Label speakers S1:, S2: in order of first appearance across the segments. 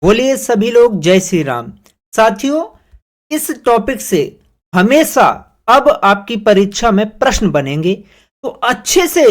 S1: बोलिए सभी लोग जय श्री राम। साथियों, इस टॉपिक से हमेशा अब आपकी परीक्षा में प्रश्न बनेंगे, तो अच्छे से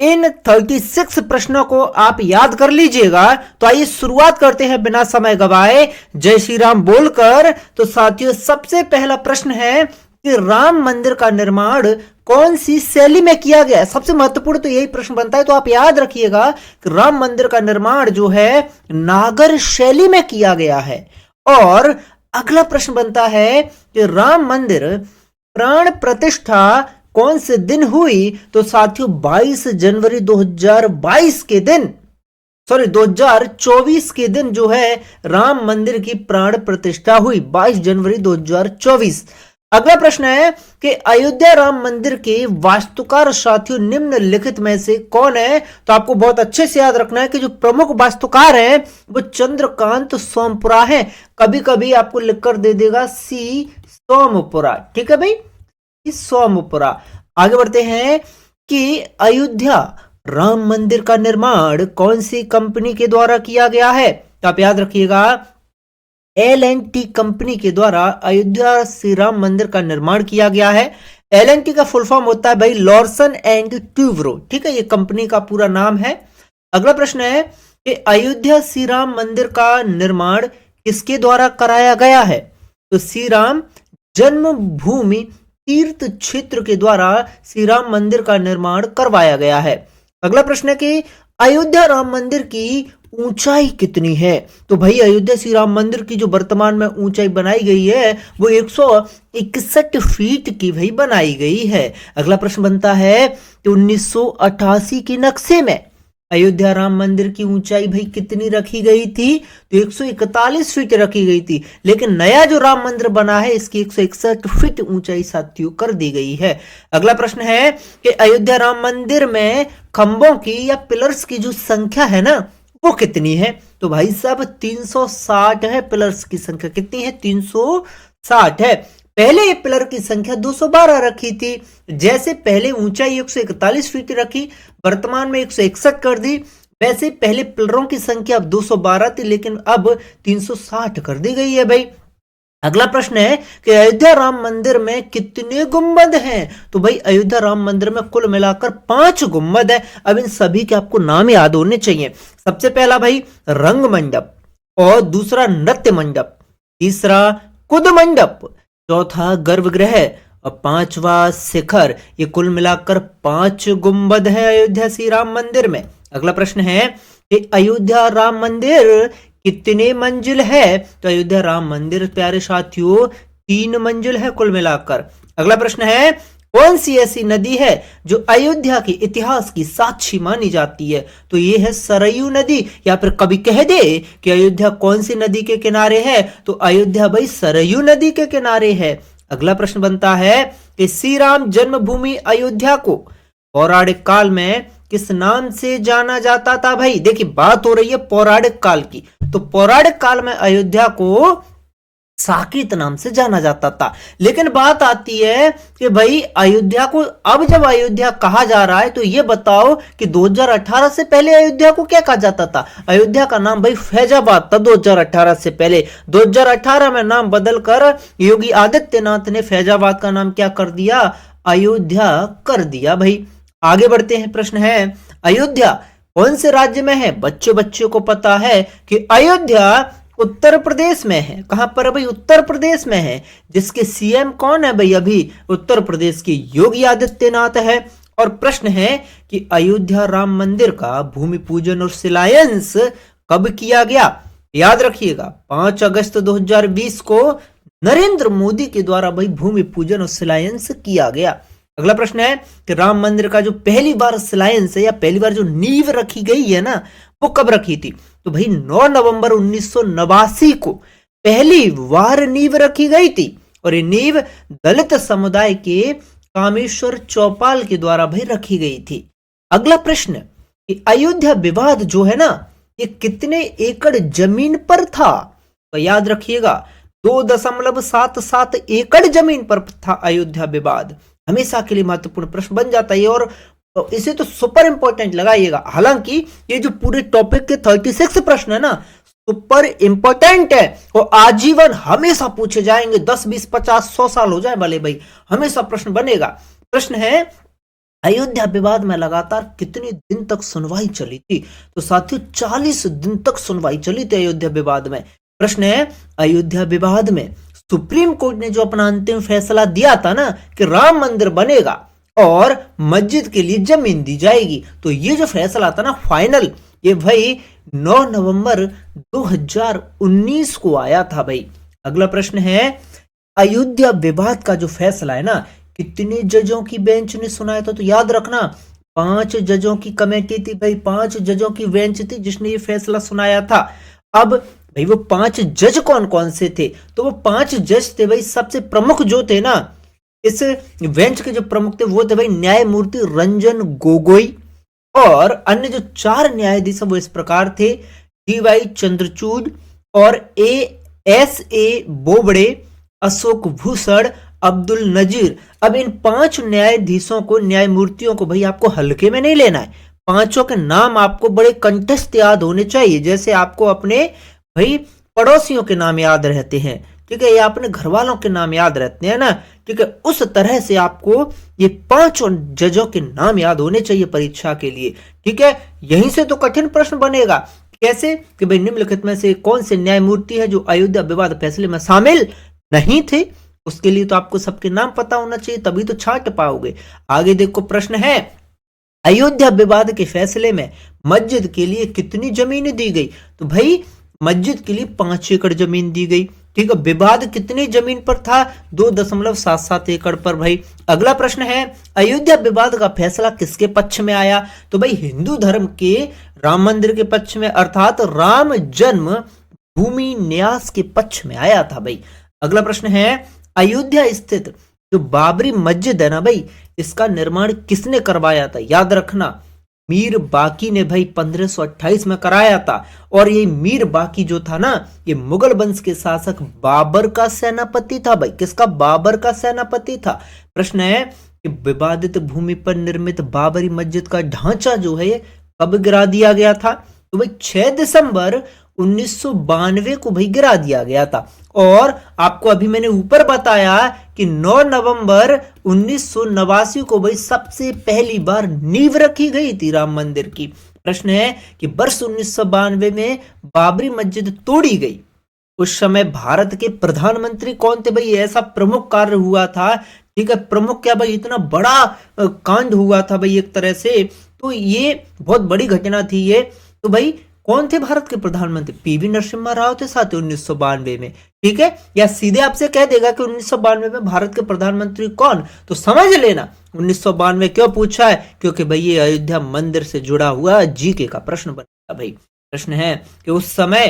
S1: इन 36 प्रश्नों को आप याद कर लीजिएगा। तो आइए शुरुआत करते हैं बिना समय गवाए जय श्री राम बोलकर। तो साथियों, सबसे पहला प्रश्न है कि राम मंदिर का निर्माण कौन सी शैली में किया गया है। सबसे महत्वपूर्ण तो यही प्रश्न बनता है, तो आप याद रखिएगा कि राम मंदिर का निर्माण जो है नागर शैली में किया गया है। और अगला प्रश्न बनता है कि राम मंदिर प्राण प्रतिष्ठा कौन से दिन हुई। तो साथियों, 22 जनवरी 2022 के दिन, 2024 के दिन जो है राम मंदिर की प्राण प्रतिष्ठा हुई, 22 जनवरी 2024। अगला प्रश्न है कि अयोध्या राम मंदिर के वास्तुकार साथियों निम्नलिखित में से कौन है। तो आपको बहुत अच्छे से याद रखना है कि जो प्रमुख वास्तुकार हैं वो चंद्रकांत सोमपुरा है। कभी कभी आपको लिखकर दे देगा सी सोमपुरा, ठीक है भाई, सोमपुरा। आगे बढ़ते हैं कि अयोध्या राम मंदिर का निर्माण कौन सी कंपनी के द्वारा किया गया है। तो आप याद रखिएगा L&T कंपनी के द्वारा अयोध्या श्री राम मंदिर का निर्माण किया गया है। L&T का फुल फॉर्म होता है भाई लॉर्सन एंड ट्यूब्रो, ठीक है, ये कंपनी का पूरा नाम है। अगला प्रश्न है कि अयोध्या श्री राम मंदिर का निर्माण किसके द्वारा कराया गया है। तो श्री राम जन्मभूमि तीर्थ क्षेत्र के द्वारा श्री राम मंदिर का निर्माण करवाया गया है। अगला प्रश्न है कि अयोध्या राम मंदिर की ऊंचाई कितनी है। तो भाई अयोध्या श्री राम मंदिर की जो वर्तमान में ऊंचाई बनाई गई है वो 161 फीट की भाई बनाई गई है। अगला प्रश्न बनता है कि 1988 के नक्शे में अयोध्या राम मंदिर की ऊंचाई भाई कितनी रखी गई थी। तो 141 फीट रखी गई थी, लेकिन नया जो राम मंदिर बना है इसकी 161 फीट ऊंचाई साथियों कर दी गई है। अगला प्रश्न है कि अयोध्या राम मंदिर में खंभों की या पिलर्स की जो संख्या है ना वो कितनी है। तो भाई साहब 360 है। पिलर्स की संख्या कितनी है, 360 है। पहले ये पिलर की संख्या 212 रखी थी। जैसे पहले ऊंचाई 141 फीट रखी, वर्तमान में 161 कर दी, वैसे पहले पिलरों की संख्या अब 212 थी लेकिन अब 360 कर दी गई है भाई। अगला प्रश्न है कि अयोध्या राम मंदिर में कितने गुंबद हैं। तो भाई अयोध्या राम मंदिर में कुल मिलाकर 5 गुंबद है। अब इन सभी के आपको नाम याद होने चाहिए। सबसे पहला भाई रंग मंडप, और दूसरा नृत्य मंडप, तीसरा कुद मंडप, चौथा गर्भगृह और पांचवा शिखर। ये कुल मिलाकर 5 गुंबद है अयोध्या श्री राम मंदिर में। अगला प्रश्न है कि अयोध्या राम मंदिर कितने मंजिल है। तो अयोध्या राम मंदिर प्यारे साथियों 3 मंजिल है कुल मिलाकर। अगला प्रश्न है कौन सी ऐसी नदी है जो अयोध्या के इतिहास की साक्षी मानी जाती है। तो ये है सरयू नदी, या फिर कभी कह दे कि अयोध्या कौन सी नदी के किनारे है। तो अयोध्या भाई सरयू नदी के किनारे है। अगला प्रश्न बनता है कि श्री राम जन्मभूमि अयोध्या को पौराणिक काल में किस नाम से जाना जाता था। भाई देखिए बात हो रही है पौराणिक काल की, तो पौराणिक काल में अयोध्या को साकेत नाम से जाना जाता था। लेकिन बात आती है कि भाई अयोध्या को अब जब अयोध्या कहा जा रहा है तो ये बताओ कि 2018 से पहले अयोध्या को क्या कहा जाता था। अयोध्या का नाम भाई फैजाबाद था 2018 से पहले। 2018 में नाम बदलकर योगी आदित्यनाथ ने फैजाबाद का नाम क्या कर दिया, अयोध्या कर दिया भाई। आगे बढ़ते हैं। प्रश्न है अयोध्या कौन से राज्य में है। बच्चों को पता है कि अयोध्या उत्तर प्रदेश में है। कहां पर भाई, उत्तर प्रदेश में है। जिसके सीएम कौन है भाई, अभी उत्तर प्रदेश के योगी आदित्यनाथ है। और प्रश्न है कि अयोध्या राम मंदिर का भूमि पूजन और शिलान्यास कब किया गया। याद रखिएगा 5 अगस्त 2020 को नरेंद्र मोदी के द्वारा भाई भूमि पूजन और शिलान्यास किया गया। अगला प्रश्न है कि राम मंदिर का जो पहली बार शिलान्यास है या पहली बार जो नींव रखी गई है ना वो कब रखी थी। तो भाई 9 नवंबर 1989 को पहली बार नींव रखी गई थी, और ये नींव दलित समुदाय के कामेश्वर चौपाल के द्वारा भाई रखी गई थी। अगला प्रश्न कि अयोध्या विवाद जो है ना ये कितने एकड़ जमीन पर था। तो याद रखिएगा 2.77 एकड़ जमीन पर था अयोध्या विवाद। हमेशा के लिए महत्वपूर्ण प्रश्न बन जाता है और इसे तो सुपर इंपॉर्टेंट लगाइएगा। हालांकि ये जो पूरे टॉपिक के 36 प्रश्न है ना सुपर इंपॉर्टेंट है और आजीवन हमेशा पूछे जाएंगे, 10 20 50 100 साल हो जाए भले भाई, हमेशा प्रश्न बनेगा। प्रश्न है, अयोध्या विवाद में लगातार कितने दिन तक सुनवाई चली थी? तो साथियों 40 दिन तक सुनवाई चली थी अयोध्या विवाद में। प्रश्न है, अयोध्या विवाद में सुप्रीम कोर्ट ने जो अपना अंतिम फैसला दिया था ना कि राम मंदिर बनेगा और मस्जिद के लिए जमीन दी जाएगी, तो ये जो फैसला था ना फाइनल, ये भाई 9 नवंबर 2019 को आया था भाई। अगला प्रश्न है, अयोध्या विवाद का जो फैसला है ना, कितने जजों की बेंच ने सुनाया था? तो याद रखना 5 जजों की कमेटी थी भाई, 5 जजों की बेंच थी जिसने ये फैसला सुनाया था। अब भाई वो 5 जज कौन कौन से थे? तो वो 5 जज थे भाई, सबसे प्रमुख जो थे ना इस बेंच के जो प्रमुख थे वो थे भाई न्यायमूर्ति रंजन गोगोई, और अन्य जो 4 न्यायाधीश वो इस प्रकार थे, डीवाई चंद्रचूड़ और ए बोबड़े, अशोक भूषण, अब्दुल नजीर। अब इन 5 न्यायाधीशों को, न्यायमूर्तियों को भाई आपको हल्के में नहीं लेना है। 5 के नाम आपको बड़े कंटेस्ट याद होने चाहिए, जैसे आपको अपने भाई पड़ोसियों के नाम याद रहते हैं, ठीक है, या अपने घर वालों के नाम याद रहते हैं ना, ठीक है, उस तरह से आपको ये 5 जजों के नाम याद होने चाहिए परीक्षा के लिए, ठीक है। यहीं से तो कठिन प्रश्न बनेगा, कैसे कि भाई निम्नलिखित में से कौन से न्यायमूर्ति है जो अयोध्या विवाद फैसले में शामिल नहीं थे? उसके लिए तो आपको सबके नाम पता होना चाहिए, तभी तो छांट पाओगे। आगे देखो, प्रश्न है, अयोध्या विवाद के फैसले में मस्जिद के लिए कितनी जमीन दी गई? तो भाई मस्जिद के लिए 5 एकड़ जमीन दी गई, ठीक है। विवाद कितनी जमीन पर था? 2.77 एकड़ पर भाई। अगला प्रश्न है, अयोध्या विवाद का फैसला किसके पक्ष में आया? तो भाई हिंदू धर्म के राम मंदिर के पक्ष में, अर्थात राम जन्म भूमि न्यास के पक्ष में आया था भाई। अगला प्रश्न है, अयोध्या स्थित जो बाबरी मस्जिद है ना भाई, इसका निर्माण किसने करवाया था? याद रखना मीर बाकी ने भाई 1528 में कराया था, और ये मीर बाकी जो था ना, ये मुगल वंश के शासक बाबर का सेनापति था भाई। किसका? बाबर का सेनापति था। प्रश्न है कि विवादित भूमि पर निर्मित बाबरी मस्जिद का ढांचा जो है कब गिरा दिया गया था? तो भाई 6 दिसंबर 1992 को भाई गिरा दिया गया था, और आपको अभी मैंने ऊपर बताया कि 9 नवंबर 1989 को भाई सबसे पहली बार नींव रखी गई थी राम मंदिर की। प्रश्न है कि वर्ष 1992 में बाबरी मस्जिद तोड़ी गई, उस समय भारत के प्रधानमंत्री कौन थे भाई? ऐसा प्रमुख कार्य हुआ था, ठीक है, प्रमुख क्या भाई, इतना बड़ा कांड हुआ था भाई एक तरह से, तो ये बहुत बड़ी घटना थी ये। तो भाई कौन थे भारत के प्रधानमंत्री? पीवी नरसिम्हा राव थे साथ 1992 में, ठीक है। या सीधे आपसे कह देगा कि 1992 में भारत के प्रधानमंत्री कौन, तो समझ लेना 1992 क्यों पूछा है, क्योंकि भाई ये अयोध्या मंदिर से जुड़ा हुआ जीके का प्रश्न बनेगा भाई। प्रश्न है कि उस समय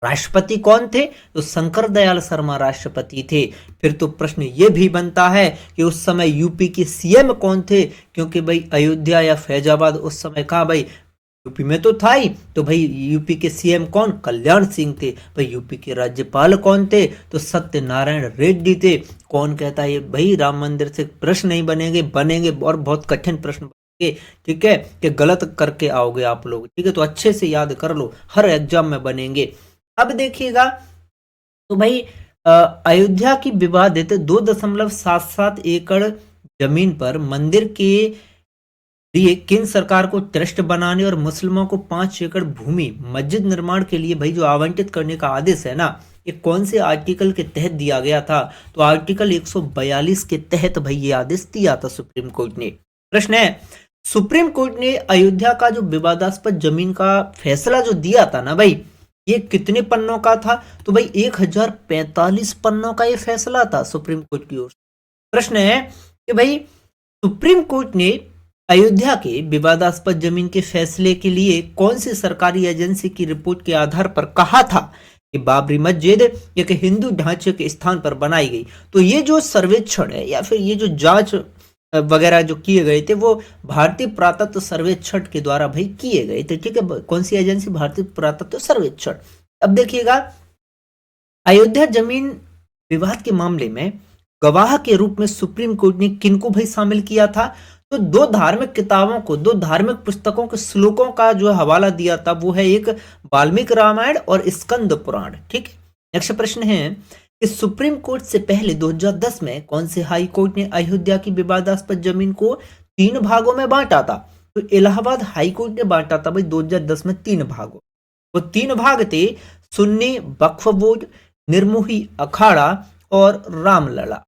S1: राष्ट्रपति कौन थे? तो शंकर दयाल शर्मा राष्ट्रपति थे। फिर तो प्रश्न ये भी बनता है कि उस समय यूपी के सीएम कौन थे, क्योंकि भाई अयोध्या या फैजाबाद उस समय कहा भाई यूपी में तो था ही, तो भाई यूपी के सीएम कौन? कल्याण सिंह थे। भाई यूपी के राज्यपाल कौन थे? तो सत्यनारायण रेड्डी थे। कौन कहता है भाई राम मंदिर से प्रश्न नहीं बनेंगे और बहुत कठिन प्रश्न बनेंगे, ठीक है, कि गलत करके आओगे आप लोग, ठीक है, तो अच्छे से याद कर लो, हर एग्जाम में बनेंगे। अब देखिएगा, तो भाई अयोध्या की विवादित 2.77 एकड़ जमीन पर मंदिर के लिए केंद्र सरकार को ट्रस्ट बनाने और मुस्लिमों को 5 एकड़ भूमि मस्जिद निर्माण के लिए भाई जो आवंटित करने का आदेश है ना, ये कौन से आर्टिकल के तहत दिया गया था? तो आर्टिकल 142 के तहत भाई ये आदेश दिया था सुप्रीम कोर्ट ने। प्रश्न है, सुप्रीम कोर्ट ने अयोध्या का जो विवादास्पद जमीन का फैसला जो दिया था ना भाई, ये कितने पन्नों का था? तो भाई 1045 पन्नों का ये फैसला था सुप्रीम कोर्ट की ओर से। प्रश्न है कि भाई सुप्रीम कोर्ट ने अयोध्या के विवादास्पद जमीन के फैसले के लिए कौन सी सरकारी एजेंसी की रिपोर्ट के आधार पर कहा था कि बाबरी मस्जिद एक हिंदू ढांचे के स्थान पर बनाई गई? तो ये जो सर्वेक्षण है या फिर ये जो जांच वगैरह जो किए गए थे वो भारतीय पुरातत्व सर्वेक्षण के द्वारा भाई किए गए थे, ठीक है। कौन सी एजेंसी? भारतीय पुरातत्व सर्वेक्षण। अब देखिएगा, अयोध्या जमीन विवाद के मामले में गवाह के रूप में सुप्रीम कोर्ट ने किनको भाई शामिल किया था? तो दो धार्मिक किताबों को, दो धार्मिक पुस्तकों के श्लोकों का जो हवाला दिया था वो है एक वाल्मीकि रामायण और स्कंद पुराण। ठीक है। नेक्स्ट प्रश्न है कि सुप्रीम कोर्ट से पहले 2010 में कौन से हाई कोर्ट ने अयोध्या की विवादास्पद जमीन को 3 भागों में बांटा था? तो इलाहाबाद हाई कोर्ट ने बांटा था भाई 2010 में 3 भागों। वो 3 भाग थे सुन्नी वक्फ बोर्ड, निर्मोही अखाड़ा और रामलला।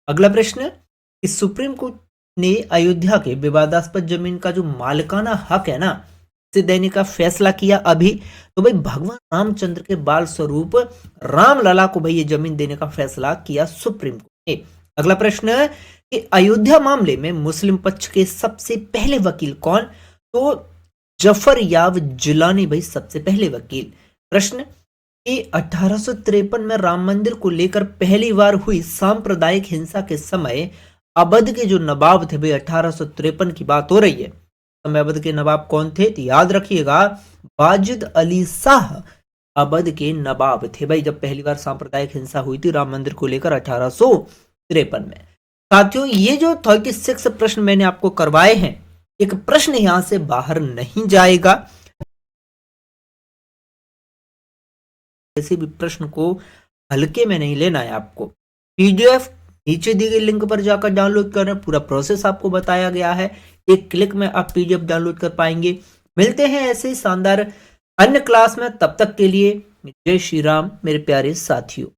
S1: अगला प्रश्न कि सुप्रीम कोर्ट ने अयोध्या के विवादास्पद जमीन का जो मालिकाना हक है ना, इसे देने का फैसला किया अभी। तो भाई भगवान रामचंद्र के बाल स्वरूप रामलला को भाई ये जमीन देने का फैसला किया सुप्रीम कोर्ट ने। अगला प्रश्न है कि अयोध्या मामले में मुस्लिम पक्ष के सबसे पहले वकील कौन? तो जफर याब जिलानी भाई सबसे पहले वकील। प्रश्न कि 1853 में राम मंदिर को लेकर पहली बार हुई सांप्रदायिक हिंसा के समय अवध के जो नवाब थे भाई, 1853 की बात हो रही है, समय अवध के नवाब कौन थे? तो याद रखिएगा वाजिद अली शाह अवध के नवाब थे भाई, जब पहली बार सांप्रदायिक हिंसा हुई थी राम मंदिर को लेकर 1853 में। साथियों ये जो 36 प्रश्न मैंने आपको करवाए हैं, एक प्रश्न यहां से बाहर नहीं जाएगा। किसी भी प्रश्न को हल्के में नहीं लेना है आपको। पीडीएफ नीचे दी गई लिंक पर जाकर डाउनलोड करें, पूरा प्रोसेस आपको बताया गया है, एक क्लिक में आप पीडीएफ डाउनलोड कर पाएंगे। मिलते हैं ऐसे शानदार अन्य क्लास में, तब तक के लिए जय श्री राम मेरे प्यारे साथियों।